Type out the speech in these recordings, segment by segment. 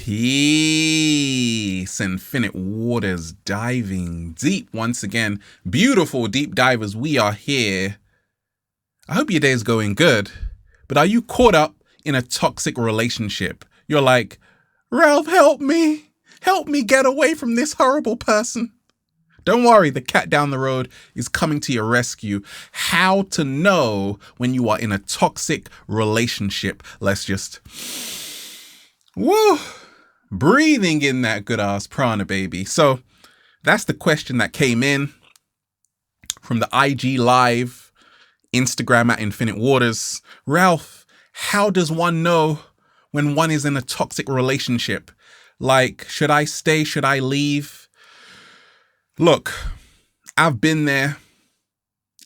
Peace, infinite waters, diving deep once again. Beautiful deep divers, we are here. I hope your day is going good, but are you caught up in a toxic relationship? You're like, Ralph, help me get away from this horrible person. Don't worry, the cat down the road is coming to your rescue. How to know when you are in a toxic relationship. Let's just, breathing in that good ass prana, baby. So that's the question that came in from the IG Live, Instagram at Infinite Waters. Ralph, how does one know when one is in a toxic relationship? Like, should I stay? Should I leave? Look, I've been there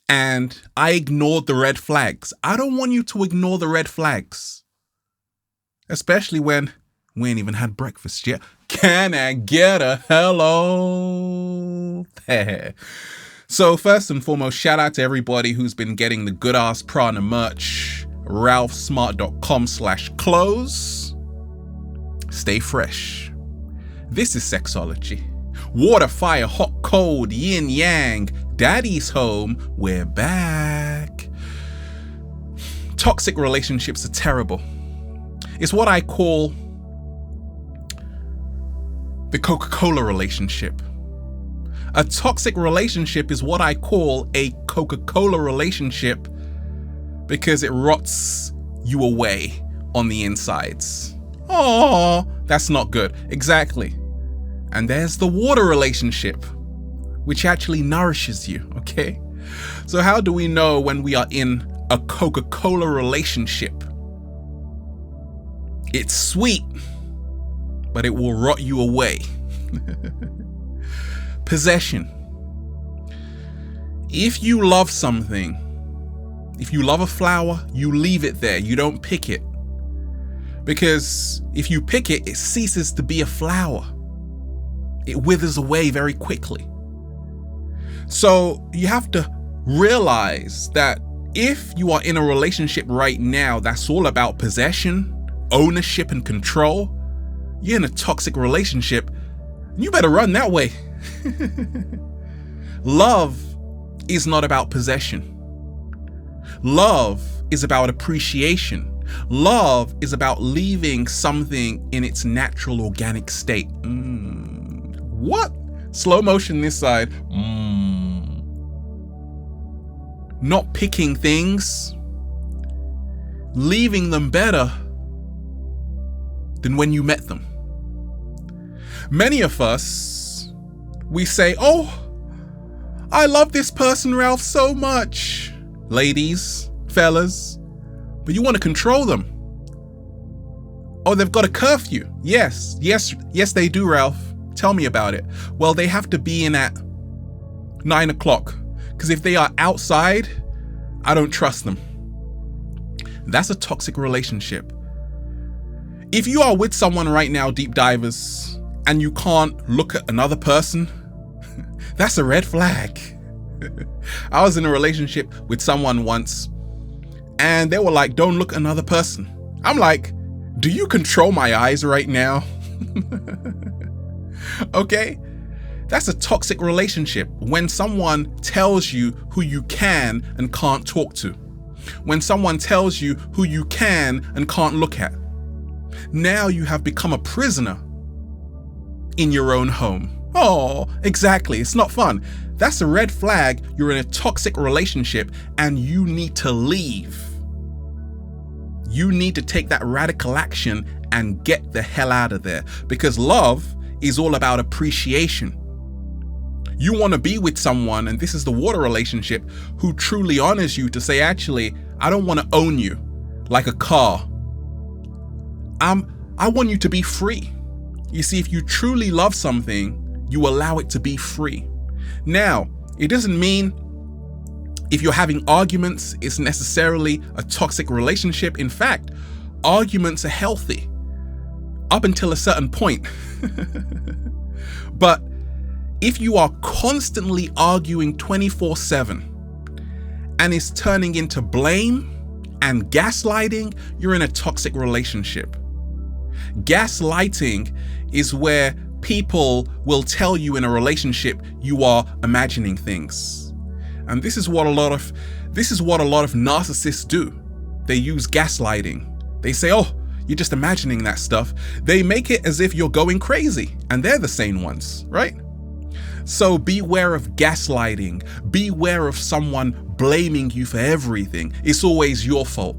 and I ignored the red flags. I don't want you to ignore the red flags, especially when we ain't even had breakfast yet. Can I get a hello there? So first and foremost, shout out to everybody who's been getting the good ass prana merch, ralphsmart.com/clothes. Stay fresh. This is sexology. Water, fire, hot, cold, yin, yang, daddy's home, we're back. Toxic relationships are terrible. It's what I call the Coca-Cola relationship. A toxic relationship is what I call a Coca-Cola relationship because it rots you away on the insides. Oh, that's not good. Exactly. And there's the water relationship, which actually nourishes you, okay? So how do we know when we are in a Coca-Cola relationship? It's sweet, but it will rot you away. Possession. If you love something, if you love a flower, you leave it there. You don't pick it. Because if you pick it, it ceases to be a flower. It withers away very quickly. So you have to realize that if you are in a relationship right now that's all about possession, ownership, and control, you're in a toxic relationship. You better run that way. Love is not about possession. Love is about appreciation. Love is about leaving something in its natural organic state. What? Slow motion this side. Not picking things. Leaving them better than when you met them. Many of us, we say, oh, I love this person, Ralph, so much. Ladies, fellas, but you want to control them. Oh, they've got a curfew. Yes, they do, Ralph. Tell me about it. Well, they have to be in at 9 o'clock because if they are outside, I don't trust them. That's a toxic relationship. If you are with someone right now, deep divers, and you can't look at another person, that's a red flag. I was in a relationship with someone once and they were like, don't look at another person. I'm like, do you control my eyes right now? Okay, that's a toxic relationship. When someone tells you who you can and can't talk to. When someone tells you who you can and can't look at. Now you have become a prisoner in your own home. Oh, exactly. It's not fun. That's a red flag. You're in a toxic relationship and you need to leave. You need to take that radical action and get the hell out of there because love is all about appreciation. You want to be with someone, and this is the water relationship, who truly honors you to say, actually, I don't want to own you like a car. I want you to be free. You see, if you truly love something, you allow it to be free. Now, it doesn't mean if you're having arguments, it's necessarily a toxic relationship. In fact, arguments are healthy up until a certain point. But if you are constantly arguing 24/7 and it's turning into blame and gaslighting, you're in a toxic relationship. Gaslighting is where people will tell you in a relationship you are imagining things. And this is what a lot of narcissists do. They use gaslighting. They say, oh, you're just imagining that stuff. They make it as if you're going crazy, and they're the sane ones, right? So beware of gaslighting. Beware of someone blaming you for everything. It's always your fault.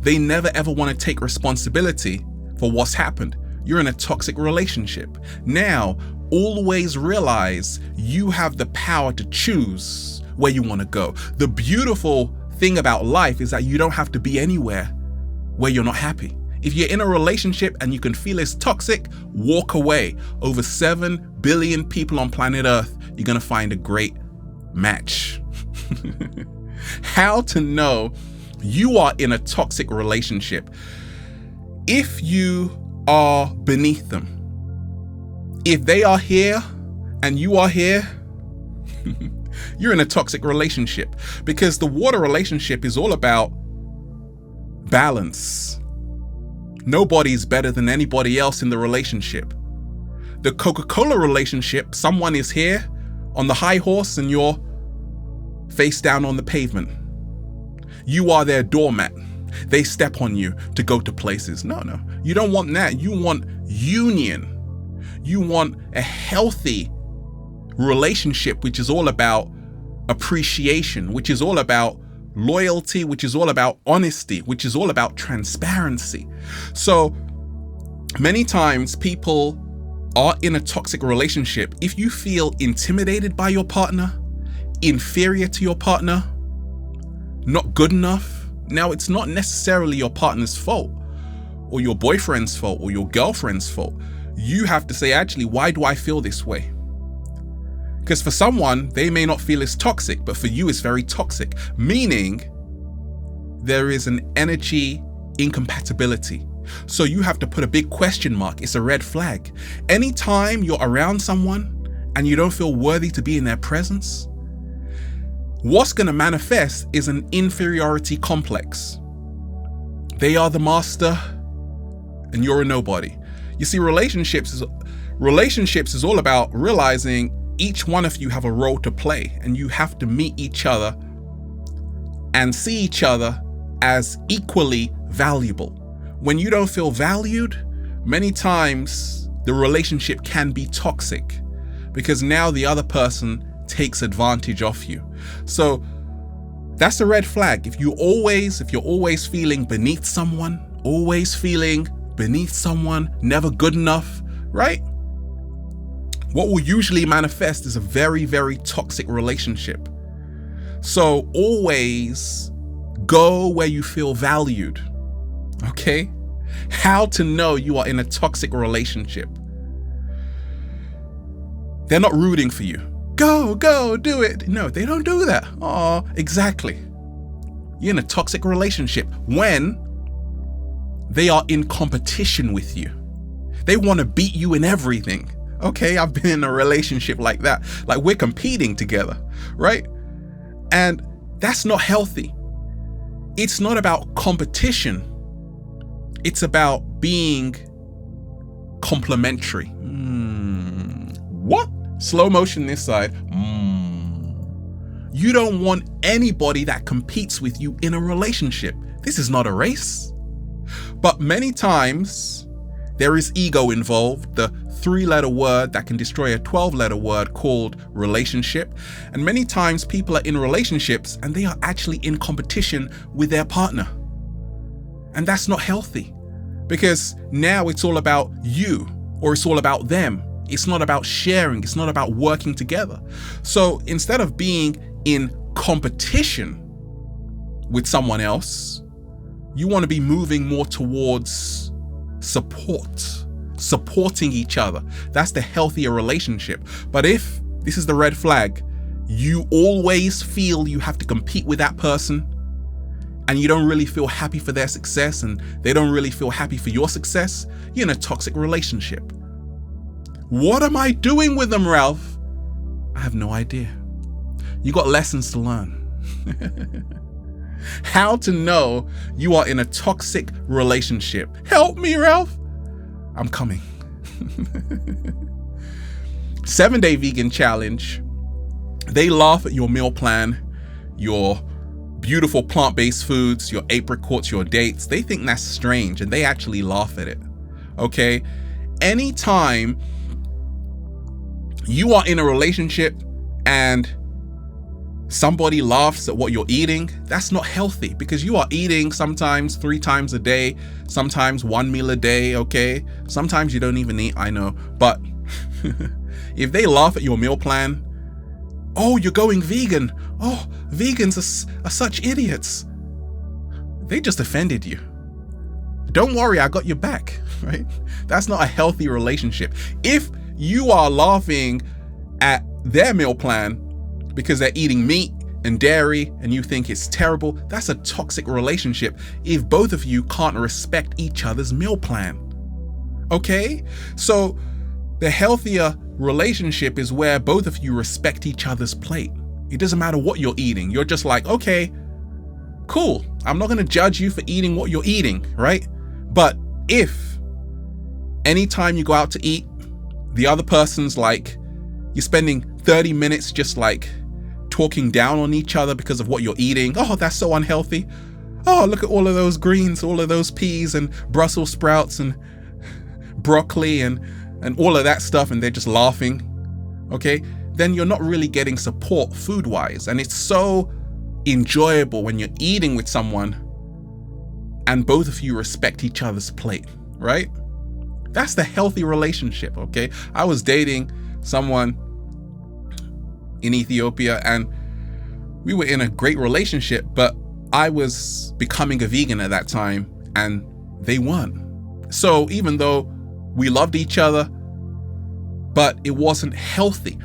They never ever want to take responsibility for what's happened. You're in a toxic relationship. Now, always realize you have the power to choose where you want to go. The beautiful thing about life is that you don't have to be anywhere where you're not happy. If you're in a relationship and you can feel it's toxic, walk away. Over 7 billion people on planet Earth, you're going to find a great match. How to know you are in a toxic relationship. If you are beneath them, if they are here and you are here, you're in a toxic relationship, because the water relationship is all about balance. Nobody's better than anybody else in the relationship. The Coca-Cola relationship, someone is here on the high horse and you're face down on the pavement. You are their doormat. They step on you to go to places. No, you don't want that. You want union. You want a healthy relationship, which is all about appreciation, which is all about loyalty, which is all about honesty, which is all about transparency. So many times people are in a toxic relationship. If you feel intimidated by your partner, inferior to your partner, not good enough, now it's not necessarily your partner's fault or your boyfriend's fault or your girlfriend's fault. You have to say, actually, why do I feel this way? Because for someone, they may not feel it's toxic, but for you, it's very toxic, meaning there is an energy incompatibility. So you have to put a big question mark. It's a red flag. Anytime you're around someone and you don't feel worthy to be in their presence, what's going to manifest is an inferiority complex. They are the master and you're a nobody. You see, relationships is all about realizing each one of you have a role to play, and you have to meet each other and see each other as equally valuable. When you don't feel valued, many times the relationship can be toxic because now the other person takes advantage of you. So that's a red flag. If you're always feeling beneath someone, never good enough, right? What will usually manifest is a very, very toxic relationship. So always go where you feel valued, okay? How to know you are in a toxic relationship. They're not rooting for you. Go, do it. No, they don't do that. Oh, exactly. You're in a toxic relationship when they are in competition with you. They want to beat you in everything. Okay, I've been in a relationship like that. Like we're competing together, right? And that's not healthy. It's not about competition. It's about being complementary. What? Slow motion this side. You don't want anybody that competes with you in a relationship. This is not a race. But many times there is ego involved, the 3-letter word that can destroy a 12-letter word called relationship. And many times people are in relationships and they are actually in competition with their partner. And that's not healthy, because now it's all about you or it's all about them. It's not about sharing. It's not about working together. So instead of being in competition with someone else, you want to be moving more towards supporting each other. That's the healthier relationship. But if, this is the red flag, you always feel you have to compete with that person and you don't really feel happy for their success and they don't really feel happy for your success, you're in a toxic relationship. What am I doing with them, Ralph? I have no idea. You got lessons to learn. How to know you are in a toxic relationship. Help me, Ralph. I'm coming. 7-day vegan challenge. They laugh at your meal plan, your beautiful plant-based foods, your apricots, your dates. They think that's strange and they actually laugh at it. Okay? Anytime you are in a relationship and somebody laughs at what you're eating, that's not healthy, because you are eating sometimes 3 times a day, sometimes 1 meal a day, okay? Sometimes you don't even eat, I know. But if they laugh at your meal plan, oh, you're going vegan. Oh, vegans are such idiots. They just offended you. Don't worry, I got your back, right? That's not a healthy relationship. If you are laughing at their meal plan because they're eating meat and dairy and you think it's terrible, that's a toxic relationship if both of you can't respect each other's meal plan. Okay? So the healthier relationship is where both of you respect each other's plate. It doesn't matter what you're eating. You're just like, okay, cool. I'm not going to judge you for eating what you're eating, right? But if anytime you go out to eat, the other person's like, you're spending 30 minutes just like talking down on each other because of what you're eating. Oh, that's so unhealthy. Oh, look at all of those greens, all of those peas and Brussels sprouts and broccoli and all of that stuff, and they're just laughing. Okay, then you're not really getting support food-wise. And it's so enjoyable when you're eating with someone and both of you respect each other's plate, right? That's the healthy relationship, okay? I was dating someone in Ethiopia and we were in a great relationship, but I was becoming a vegan at that time and they weren't. So even though we loved each other, but it wasn't healthy.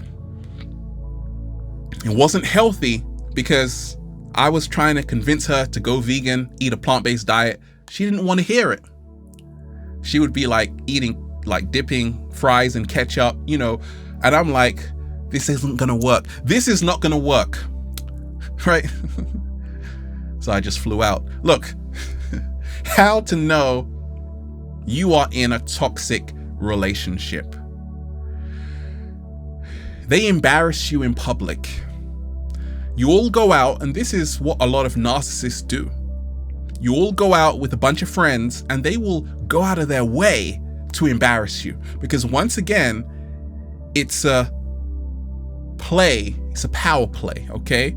It wasn't healthy because I was trying to convince her to go vegan, eat a plant-based diet. She didn't want to hear it. She would be like dipping fries in ketchup, you know, and I'm like, this isn't gonna work. This is not gonna work, right? So I just flew out. Look, how to know you are in a toxic relationship. They embarrass you in public. You all go out, and this is what a lot of narcissists do. You all go out with a bunch of friends and they will go out of their way to embarrass you, because once again, it's a play, it's a power play, okay?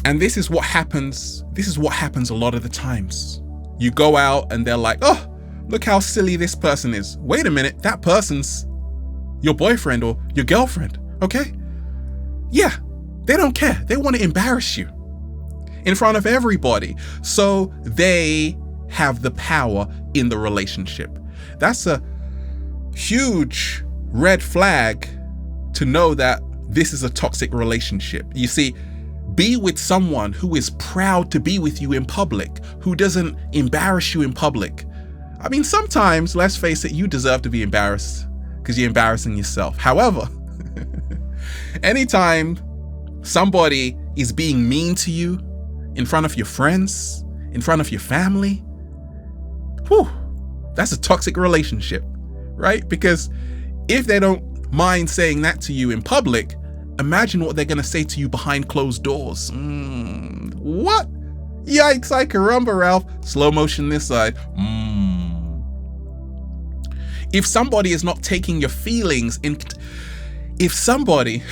And this is what happens a lot of the times. You go out and they're like, oh, look how silly this person is. Wait a minute, that person's your boyfriend or your girlfriend, okay? Yeah, they don't care. They want to embarrass you in front of everybody. So they have the power in the relationship. That's a huge red flag to know that this is a toxic relationship. You see, be with someone who is proud to be with you in public, who doesn't embarrass you in public. I mean, sometimes, let's face it, you deserve to be embarrassed because you're embarrassing yourself. However, anytime somebody is being mean to you in front of your friends, in front of your family, whew, that's a toxic relationship, right? Because if they don't mind saying that to you in public, imagine what they're going to say to you behind closed doors. What? Yikes, I caramba, Ralph. Slow motion this side. If somebody is not taking your feelings if somebody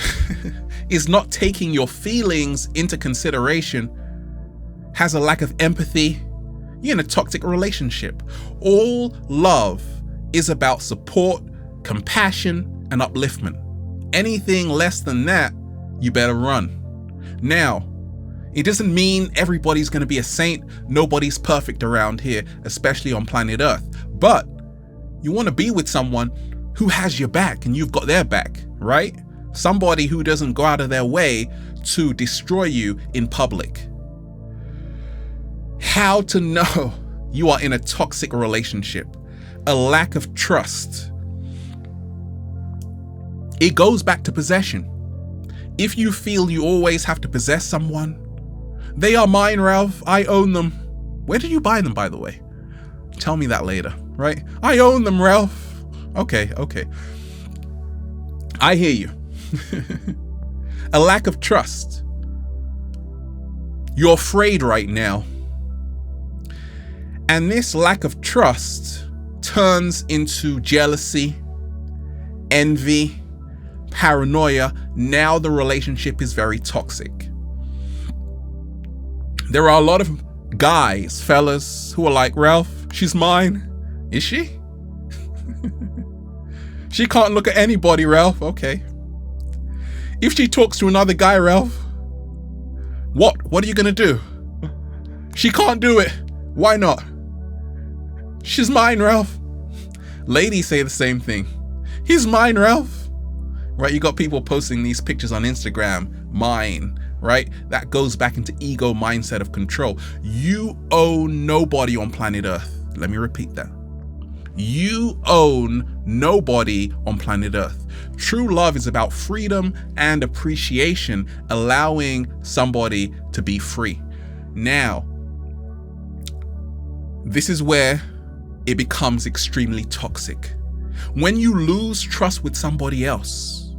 is not taking your feelings into consideration, has a lack of empathy, you're in a toxic relationship. All love is about support, compassion, and upliftment. Anything less than that, you better run. Now, it doesn't mean everybody's going to be a saint. Nobody's perfect around here, especially on planet Earth. But you want to be with someone who has your back and you've got their back, right? Somebody who doesn't go out of their way to destroy you in public. How to know you are in a toxic relationship? A lack of trust. It goes back to possession. If you feel you always have to possess someone, they are mine, Ralph. I own them. Where did you buy them, by the way? Tell me that later, right? I own them, Ralph. Okay. I hear you. A lack of trust. You're afraid right now. And this lack of trust turns into jealousy, envy, paranoia. Now the relationship is very toxic. There are a lot of guys, fellas, who are like, Ralph, she's mine. Is she? She can't look at anybody, Ralph. Okay. If she talks to another guy, Ralph, what are you gonna do? She can't do it. Why not? She's mine, Ralph. Ladies say the same thing. He's mine, Ralph. Right? You got people posting these pictures on Instagram. Mine. Right? That goes back into ego mindset of control. You own nobody on planet Earth. Let me repeat that. You own nobody on planet Earth. True love is about freedom and appreciation, allowing somebody to be free. Now, this is where it becomes extremely toxic. When you lose trust with somebody else,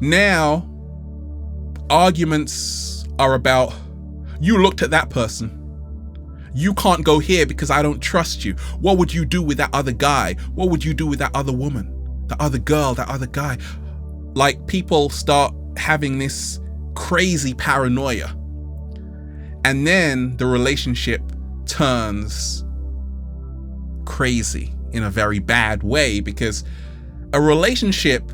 now arguments are about, you looked at that person. You can't go here because I don't trust you. What would you do with that other guy? What would you do with that other woman? That other girl, that other guy? Like, people start having this crazy paranoia. And then the relationship turns crazy in a very bad way, because a relationship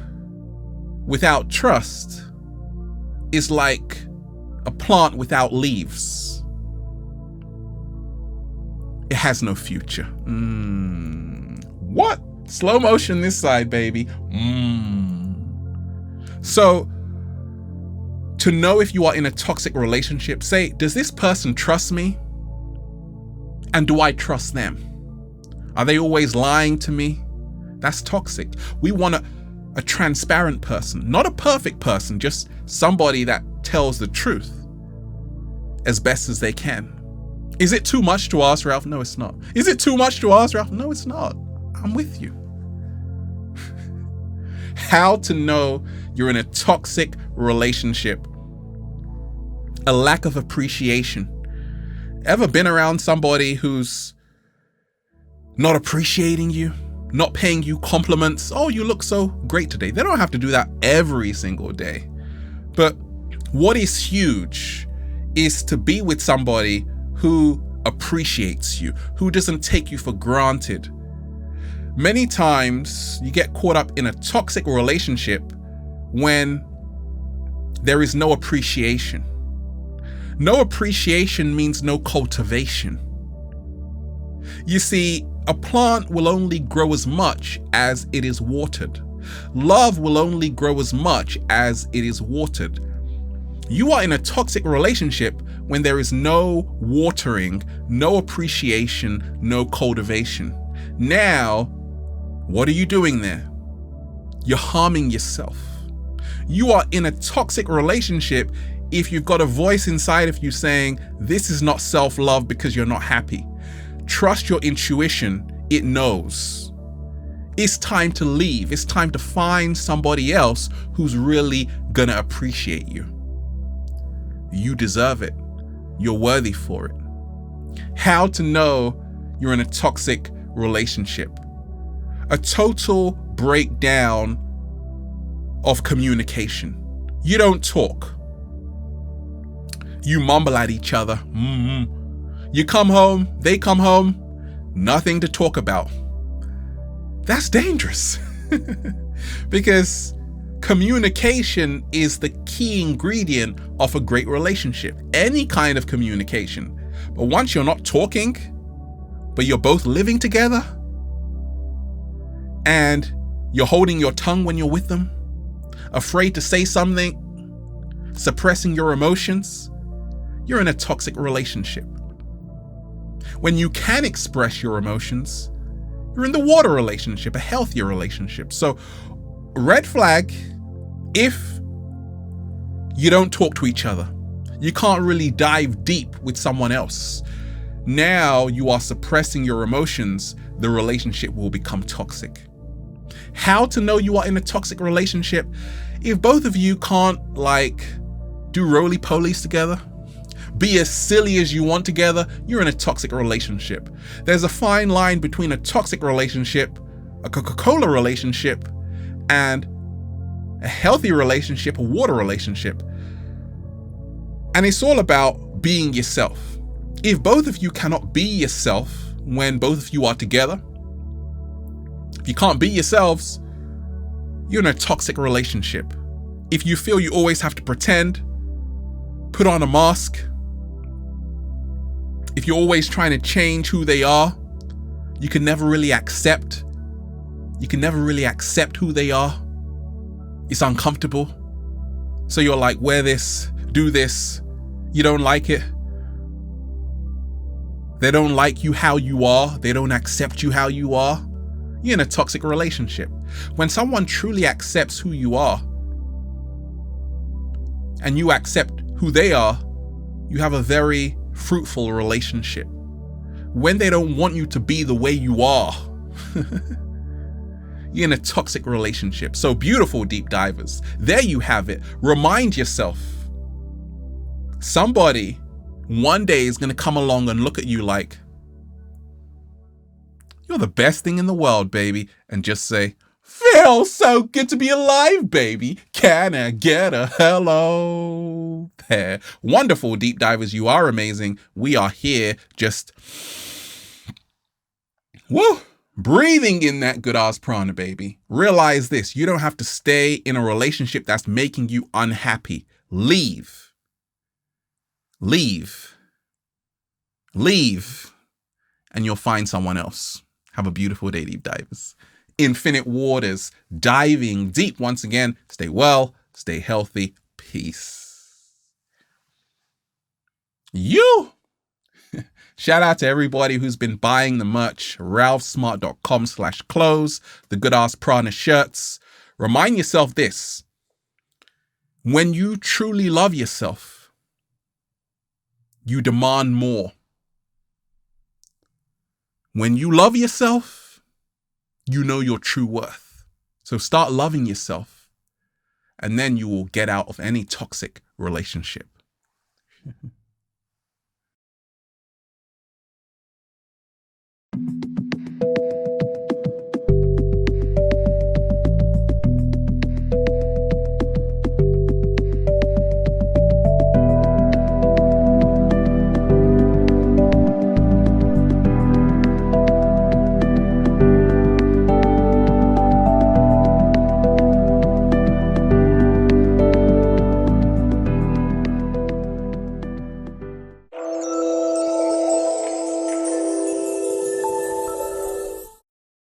without trust is like a plant without leaves. It has no future. What? Slow motion this side, baby. So, to know if you are in a toxic relationship, say, does this person trust me? And do I trust them? Are they always lying to me? That's toxic. We want a transparent person, not a perfect person, just somebody that tells the truth as best as they can. Is it too much to ask, Ralph? No, it's not. Is it too much to ask, Ralph? No, it's not. I'm with you. How to know you're in a toxic relationship. A lack of appreciation. Ever been around somebody who's not appreciating you, not paying you compliments? Oh, you look so great today. They don't have to do that every single day. But what is huge is to be with somebody who appreciates you, who doesn't take you for granted. Many times you get caught up in a toxic relationship when there is no appreciation. No appreciation means no cultivation. You see, a plant will only grow as much as it is watered. Love will only grow as much as it is watered. You are in a toxic relationship when there is no watering, no appreciation, no cultivation. Now, what are you doing there? You're harming yourself. You are in a toxic relationship if you've got a voice inside of you saying, this is not self-love because you're not happy. Trust your intuition, it knows. It's time to leave. It's time to find somebody else who's really gonna appreciate you. You deserve it. You're worthy for it. How to know you're in a toxic relationship. A total breakdown of communication. You don't talk. You mumble at each other. You come home, they come home, nothing to talk about. That's dangerous. Because communication is the key ingredient of a great relationship. Any kind of communication. But once you're not talking, but you're both living together, and you're holding your tongue when you're with them, afraid to say something, suppressing your emotions, you're in a toxic relationship. When you can express your emotions, you're in the water relationship, a healthier relationship. So, red flag if you don't talk to each other. You can't really dive deep with someone else. now you are suppressing your emotions, the relationship will become toxic. How to know you are in a toxic relationship? If both of you can't do roly-polies together, be as silly as you want together, you're in a toxic relationship. There's a fine line between a toxic relationship, a Coca-Cola relationship, and a healthy relationship, a water relationship. And it's all about being yourself. If both of you cannot be yourself when both of you are together, if you can't be yourselves, you're in a toxic relationship. If you feel you always have to pretend, put on a mask, if you're always trying to change who they are, you can never really accept who they are. It's uncomfortable. So you're like, wear this, do this. You don't like it. They don't like you how you are. They don't accept you how you are. You're in a toxic relationship. When someone truly accepts who you are and you accept who they are, you have a very fruitful relationship. When they don't want you to be the way you are, you're in a toxic relationship. So beautiful, deep divers. There you have it. Remind yourself. Somebody one day is going to come along and look at you like, you're the best thing in the world, baby. And just say, feels so good to be alive, baby. Can I get a hello there? Wonderful, deep divers. You are amazing. We are here just breathing in that good ass prana, baby. Realize this. You don't have to stay in a relationship that's making you unhappy. Leave. And you'll find someone else. Have a beautiful day, deep divers. Infinite waters, diving deep once again. Stay well, stay healthy. Peace. Shout out to everybody who's been buying the merch, ralphsmart.com/clothes, the good ass prana shirts. Remind yourself this. When you truly love yourself, you demand more. When you love yourself, you know your true worth. So start loving yourself, and then you will get out of any toxic relationship.